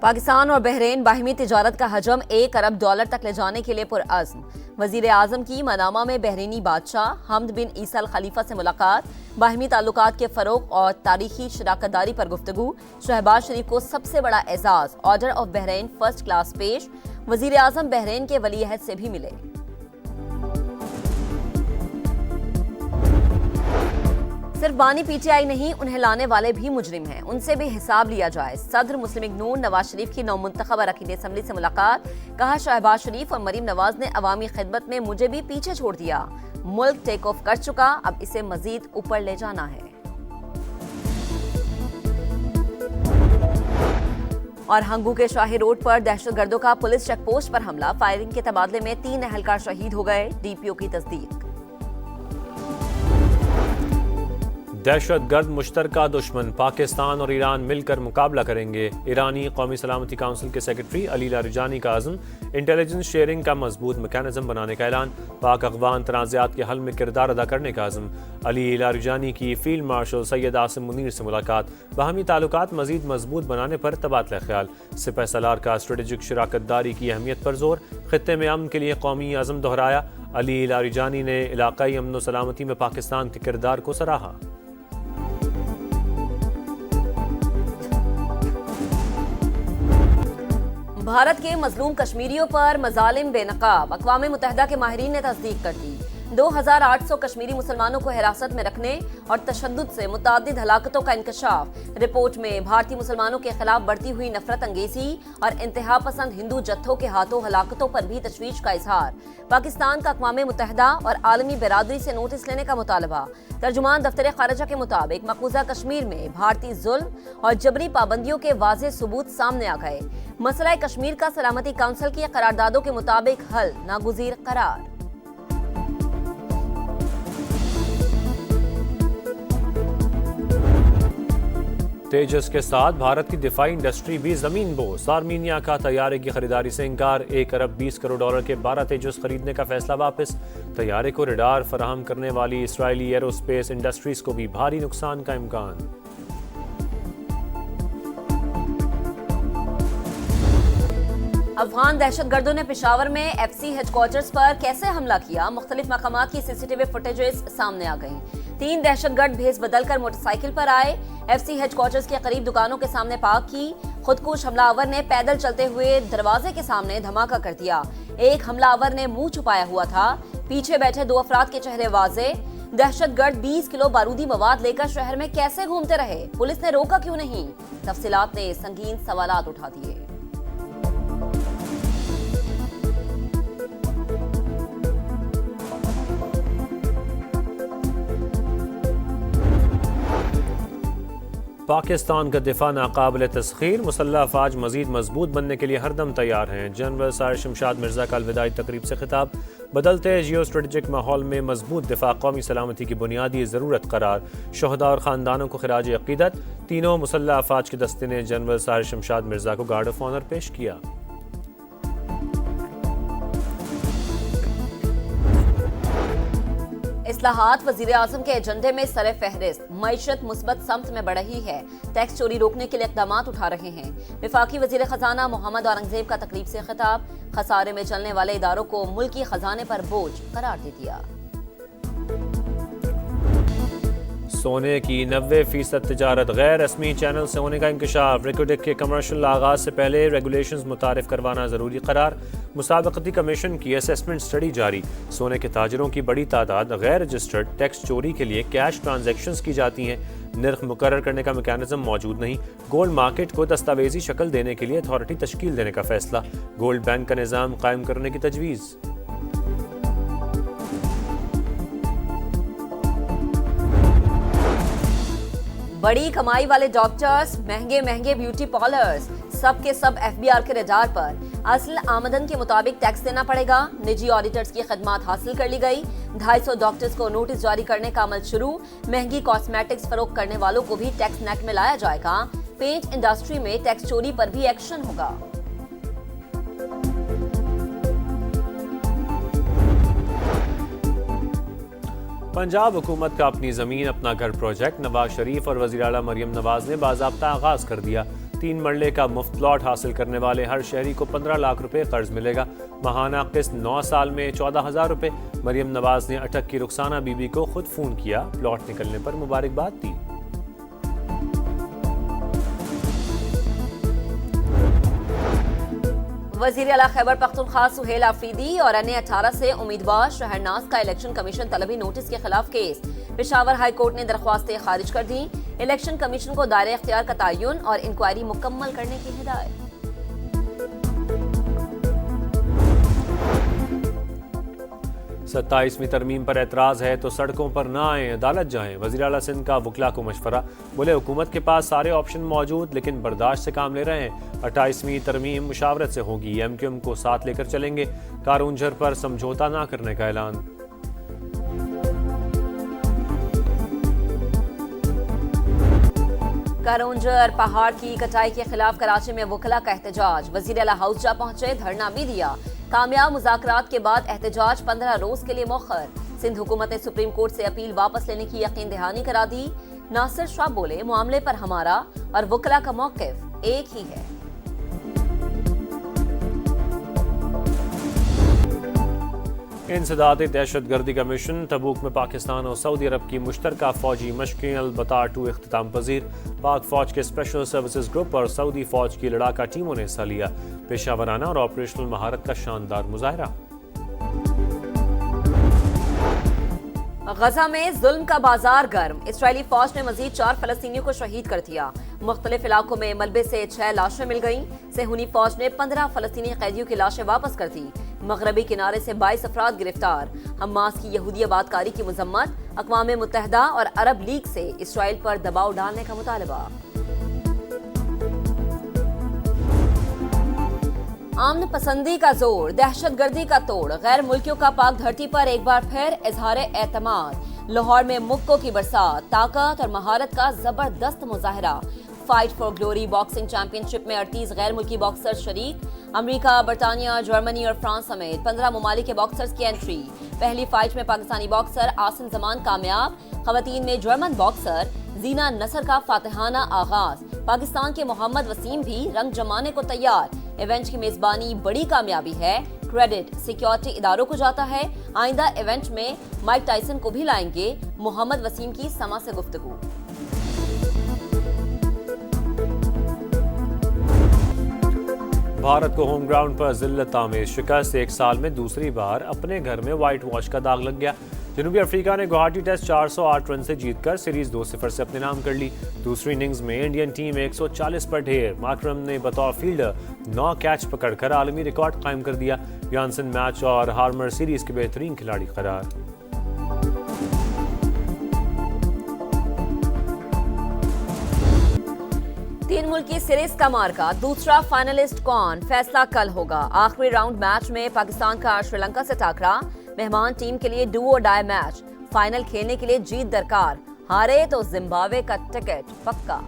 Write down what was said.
पाकिस्तान और बहरीन बाहिमी तिजारत का हजम $1 अरब तक ले जाने के लिए पुरअज़्म। वज़ीर आज़म की मनामा में बहरीनी बादशाह हमद बिन ईसा अल खलीफा से मुलाकात, बाहिमी ताल्लुकात के फ़रोग़ और तारीखी शराकतदारी पर गुफ्तगू। शहबाज शरीफ को सबसे बड़ा एजाज़ order of Bahrain first class पेश। वज़ीर आज़म बहरीन के वली अहद से भी मिले। सिर्फ बानी पीटीआई नहीं, उन्हें लाने वाले भी मुजरिम हैं, उनसे भी हिसाब लिया जाए। सदर मुस्लिम लीग नून नवाज शरीफ की नौमुंतखब अरकान असम्बली से मुलाकात, कहा शहबाज शरीफ और मरीम नवाज ने अवामी खिदमत में मुझे भी पीछे छोड़ दिया। मुल्क टेक ऑफ कर चुका, अब इसे मजीद ऊपर ले जाना है। और हंगू के शाही रोड पर दहशतगर्दों का पुलिस चेक पोस्ट पर हमला, फायरिंग के तबादले में 3 अहलकार शहीद हो गए। डीपीओ की तस्दीक। दहशतगर्द मुश्तरका दुश्मन, पाकिस्तान और ईरान मिलकर मुकाबला करेंगे। ईरानी कौमी सलामती काउंसिल के सेक्रेटरी अली लारिजानी का अज़्म, इंटेलिजेंस शेयरिंग का मजबूत मैकेनिज्म बनाने का ऐलान। पाक अफ़गान तनाज़ात के हल में किरदार अदा करने का अज़्म। अली लारिजानी की फील्ड मार्शल सैयद आसिम मुनीर से मुलाकात, बाहमी ताल्लुकात मजीद मजबूत बनाने पर तबादला ख्याल। सिपह सलार का स्ट्रेटेजिक शराकतदारी की अहमियत पर जोर, खित्ते में अमन के लिए कौमी अज़्म दोहराया। अली लारिजानी ने इलाकाई अमन व सलामती में पाकिस्तान के किरदार को सराहा। भारत के मजलूम कश्मीरियों पर मजालिम बेनकाब, अक़वाम मुत्तहिदा के माहिरीन ने तस्दीक कर दी। 2800 कश्मीरी मुसलमानों को हिरासत में रखने और तशद्दुद से मुतअद्दिद हलाकतों का इंकशाफ। रिपोर्ट में भारतीय मुसलमानों के खिलाफ बढ़ती हुई नफरत अंगेजी और इंतहा पसंद हिंदू जत्थों के हाथों हलाकतों पर भी तशवीश का इजहार। पाकिस्तान का अक़वाम मुत्तहिदा और आलमी बिरादरी से नोटिस लेने का मुतालबा। तर्जुमान दफ्तर खारजा के मुताबिक मकबूजा कश्मीर में भारतीय जुल्म और जबरी पाबंदियों के वाज़ेह सबूत सामने आ गए। मसला कश्मीर का सलामती काउंसिल की करारदादों के मुताबिक हल नागुज़ीर करार। तेजस के साथ भारत की दिफाई इंडस्ट्री भी जमीन बोस। आर्मीनिया का तैयारे की खरीदारी से इंकार, $1 अरब 20 करोड़ के 12 तेजस खरीदने का फैसला वापस। तैयारे को रडार फराहम करने वाली इसराइली एरोस्पेस इंडस्ट्रीज को भी भारी नुकसान का इम्कान। अफगान दहशतगर्दों ने पेशावर में एफसी हेडक्वार्टर्स पर कैसे हमला किया, मुख्तलिफ मकामात की सीसीटीवी फुटेजेस सामने आ गई। 3 दहशतगर्द भेस बदलकर मोटरसाइकिल पर आए, एफसी हेडक्वार्टर्स के करीब दुकानों के सामने पार्क की। खुदकुश हमलावर ने पैदल चलते हुए दरवाजे के सामने धमाका कर दिया। एक हमलावर ने मुंह छुपाया हुआ था, पीछे बैठे 2 अफराद के चेहरे वाजे। दहशतगर्द 20 किलो बारूदी मवाद लेकर शहर में कैसे घूमते रहे, पुलिस ने रोका क्यों नहीं? तफसीलात ने संगीन सवालात उठा दिए। पाकिस्तान का दिफा नाकाबिल तस्खीर, मुसल्लह अफवाज मजीद मजबूत बनने के लिए हरदम तैयार हैं। जनरल साहिर शमशाद मिर्जा का अलविदाई तकरीब से खिताब। बदलते जियो स्ट्रेटेजिक माहौल में मजबूत दिफा कौमी सलामती की बुनियादी ज़रूरत करार। शहदा और ख़ानदानों को खिराज अक़ीदत। तीनों मुसल्लह अफवाज के दस्ते ने जनरल साहिर शमशाद मिर्जा को गार्ड ऑफ ऑनर पेश किया। इस्लाहात वज़ीर आज़म के एजेंडे में सरे फहरिस्त, मईशत मुस्बत समत में बढ़ रही है, टैक्स चोरी रोकने के लिए इक़दाम उठा रहे हैं। वफाकी वज़ीर ख़जाना मोहम्मद औरंगज़ेब का तकरीब से खिताब, खसारे में चलने वाले इदारों को मुल्की खजाने पर बोझ करार दे दिया। सोने की 90% तिजारत गैर रस्मी चैनल से होने का इंकशाफ। रिकोडेक के कमर्शियल आगाज से पहले रेगुलेशंस मुतारिफ करवाना जरूरी करार। मुसाबकती कमीशन की असेसमेंट स्टडी जारी। सोने के ताजरों की बड़ी तादाद गैर रजिस्टर्ड टैक्स चोरी के लिए कैश ट्रांजैक्शंस की जाती हैं। नर्ख मुकर्रर करने का मैकेनिज्म मौजूद नहीं। गोल्ड मार्केट को दस्तावेजी शक्ल देने के लिए अथॉरिटी तश्कील देने का फैसला। गोल्ड बैंक का निज़ाम कायम करने की तजवीज़। बड़ी कमाई वाले डॉक्टर्स, महंगे महंगे ब्यूटी पार्लर्स, सब के सब एफबीआर के रडार पर। असल आमदन के मुताबिक टैक्स देना पड़ेगा। निजी ऑडिटर्स की खदमात हासिल कर ली गई। 250 डॉक्टर्स को नोटिस जारी करने का अमल शुरू। महंगी कॉस्मेटिक्स फरोख्त करने वालों को भी टैक्स नेट में लाया जाएगा। पेंट इंडस्ट्री में टैक्स चोरी पर भी एक्शन होगा। पंजाब हुकूमत का अपनी ज़मीन अपना घर प्रोजेक्ट, नवाज शरीफ और वज़ीर आला मरियम नवाज ने बाज़ाब्ता आगाज़ कर दिया। 3 मरले का मुफ्त प्लॉट हासिल करने वाले हर शहरी को 15 लाख रुपए कर्ज मिलेगा। माहाना किस्त 9 साल में 14,000 रुपए। मरियम नवाज ने अटक की रुखसाना बीबी को खुद फोन किया, प्लॉट निकलने पर मुबारकबाद दी। वज़ीर आला खैबर पख्तूनख्वा सुहेल आफरीदी और अन्य 18 से उम्मीदवार शहरनाज का इलेक्शन कमीशन तलबी नोटिस के खिलाफ केस। पेशावर हाई कोर्ट ने दरख्वास्तें खारिज कर दी। इलेक्शन कमीशन को दायरे इख्तियार का तयन और इंक्वायरी मुकम्मल करने की हिदायत। 27वीं तरमीम पर एतराज़ है तो सड़कों पर ना आए, अदालत जाएं। वज़ीर आला सिंध का वकला को मशवरा। बोले हुकूमत के पास सारे ऑप्शन मौजूद लेकिन बर्दाश्त से काम ले रहे हैं। 28वीं तरमीम मुशावरत से होगी, MQM को साथ लेकर चलेंगे। कारूंझर पर समझौता ना करने का ऐलान। कारूंझर पहाड़ की कटाई के खिलाफ कराची में वकला का एहतजाज। वज़ीर आला हाउस जा पहुंचे, धरना भी दिया। कामयाब मुज़ाकरात के बाद एहतजाज 15 रोज के लिए मौखर। सिंध हुकूमत ने सुप्रीम कोर्ट से अपील वापस लेने की यकीन दहानी करा दी। नासिर शाह बोले, मामले पर हमारा और वकला का मौक़िफ़ एक ही है। इंसदाद दहशतगर्दी का मिशन। तबूक में पाकिस्तान और सऊदी अरब की मुश्तरका फौजी मशक़ें अलबत्ता 2 इख्तिताम पजीर। पाक फौज के स्पेशल सर्विसेज ग्रुप और सऊदी फौज की लड़ाका टीमों ने हिस्सा लिया। पेशावराना और ऑपरेशनल महारत का शानदार मुजाहरा। गजा में जुल्म का बाजार गर्म। इसराइली फौज ने मजीद 4 फलस्तीनियों को शहीद कर दिया। मुख्तलिफ इलाकों में मलबे से 6 लाशें मिल गईं। सेहूनी फौज ने 15 फलस्तीनी कैदियों की लाशें वापस कर दी। मगरबी किनारे से 22 अफराद गिरफ्तार। हमास की यहूदी आबादकारी की मजम्मत। अक़वाम मुत्तहिदा और अरब लीग से इसराइल पर दबाव डालने का मुतालबा। आमन पसंदी का जोर, दहशतगर्दी का तोड़। गैर मुल्कियों का पाक धरती पर एक बार फिर इजहार एतमाद। लाहौर में मुक्कों की बरसात, ताकत और महारत का जबरदस्त मुजाहरा। Fight for glory boxing championship में 38 गैर मुल्की बॉक्सर शरीक। अमेरिका, बरतानिया, जर्मनी और फ्रांस समेत 15 ममालिक के बॉक्सर्स की एंट्री। पहली फाइट में पाकिस्तानी बॉक्सर आसिम जमान कामयाब। खवातीन में जर्मन बॉक्सर जीना नसर का फातिहाना आगाज। पाकिस्तान के मोहम्मद वसीम भी रंग जमाने को तैयार। इवेंट की मेजबानी बड़ी कामयाबी है। क्रेडिट सिक्योरिटी इदारों को जाता है। आइंदा इवेंट में माइक टाइसन को भी लाएंगे। मोहम्मद वसीम की समा से गुफ्तगू। भारत को होम ग्राउंड पर जिल्लत आमेज शिकस्त। 1 साल में दूसरी बार अपने घर में व्हाइट वॉश का दाग लग गया। जनूबी अफ्रीका ने गुवाहाटी टेस्ट 408 रन से जीतकर सीरीज 2-0 से अपने नाम कर ली। दूसरी इनिंग्स में इंडियन टीम 140 पर ढेर। मार्करम ने बतौर फील्डर 9 कैच पकड़कर आलमी रिकॉर्ड कायम कर दिया। यानसन मैच और हार्मर सीरीज के बेहतरीन खिलाड़ी करार। तीन मुल्की सीरीज का मार्का, दूसरा फाइनलिस्ट कौन, फैसला कल होगा। आखिरी राउंड मैच में पाकिस्तान का श्रीलंका से टाकरा। मेहमान टीम के लिए डू और डाई मैच। फाइनल खेलने के लिए जीत दरकार, हारे तो जिम्बाब्वे का टिकट पक्का।